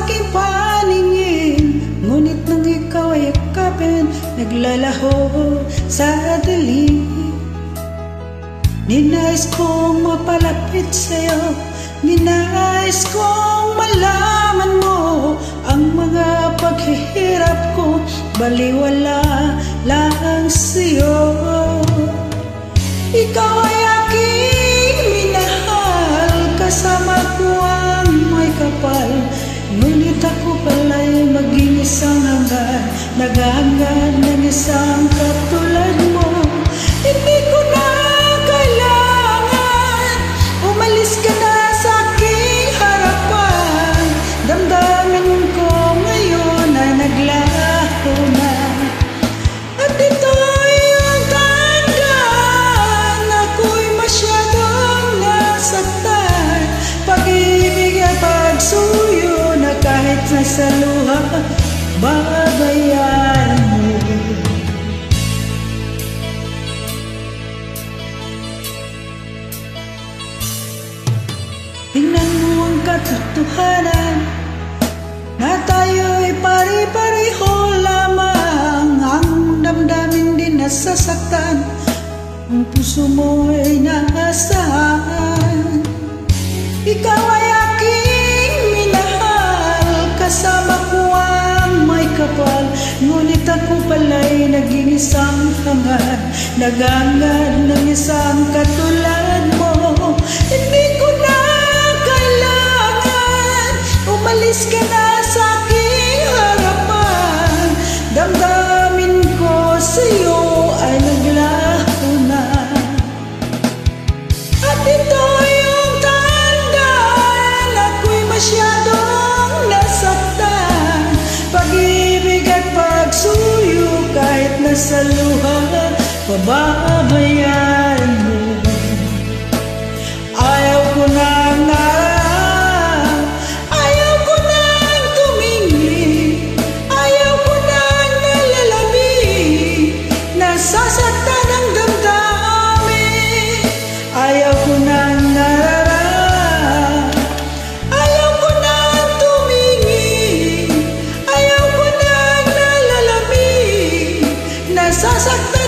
aking paningin, ngunit nang ikaw ay yakapin, naglalaho sa dilim. Ninais kong mapalapit sa'yo, ninais kong malaman mo ang mga paghihirap ko, baliwala lang sa'yo. Ikaw ay aking minahal, kasama ko ang may kapal, ngunit ako pala'y maging isang hangad, naghahangad ng isang katulad mo. Hindi ko na kailangan, umalis ka na sa aking harapan. Damdamin ko ngayon ay naglaho na, at ito'y ang tanda na ako'y masyadong nasaktan. Pag-ibig at pagsuyo na kahit nasa luha, babayaran mo. Tingnan mo ang katotohanan na tayo'y pare-pareho lamang, ang damdamin din nasasaktan, ang puso mo ay naasahan. Ikaw ay aking minahal, kasama ko ang may kapal, ngunit ako pala'y naging isang hangad, naghahangad ng isang katulad mo. Hindi ko na kailangan, umalis ka na sa aking harapan. Damdamin ko sa'yo ay naglaho na, at ito yung tanda na ako'y masyadong nasaktan. Pag-ibig at pagsuyo kahit nasa luha, pababayaran mo. Ayaw ko nang nararap, ayaw ko nang tumingin, ayaw ko nang nalalabing, nasasaktan ang damdamin. Ayaw ko nang nararap, ayaw ko nang tumingin, ayaw ko nang nalalabing, nasasaktan